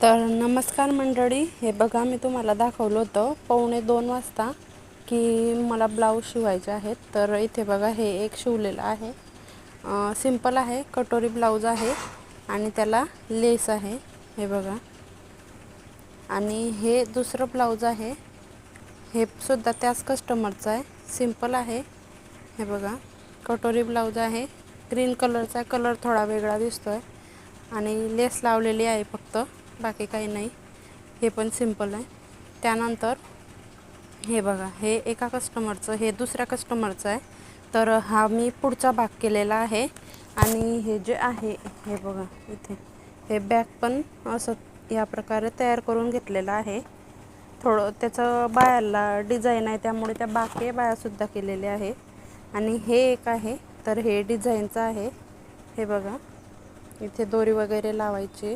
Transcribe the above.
तर नमस्कार मंडळी, हे बघा मी तुम्हाला दाखवलं होतं 1:45 वाजता की मला ब्लाऊज शिवायचे आहेत. तर इथे बघा हे एक शिवलेलं आहे, सिंपल आहे, कटोरी ब्लाऊज आहे आणि त्याला लेस आहे, हे बघा. आणि हे दुसरं ब्लाऊज आहे, हे सुद्धा त्याच कस्टमरचं आहे, सिंपल आहे, हे बघा. कटोरी ब्लाऊज आहे, ग्रीन कलरचा, कलर थोडा वेगळा दिसतोय आणि लेस लावलेली आहे फक्त, बाकी काही नाही. हे पण सिंपल आहे. त्यानंतर हे बघा, हे एका कस्टमरचं, हे दुसऱ्या कस्टमरचं आहे. तर हा मी पुढचा भाग केलेला आहे आणि हे जे आहे हे बघा, इथे हे बॅक पण असं या प्रकारे तयार करून घेतलेलं आहे. थोडं त्याचं बायाला डिझाईन आहे, त्यामुळे त्या बायासुद्धा केलेले आहे. आणि हे एक आहे, तर हे डिझाईनचं आहे, हे बघा. इथे दोरी वगैरे लावायची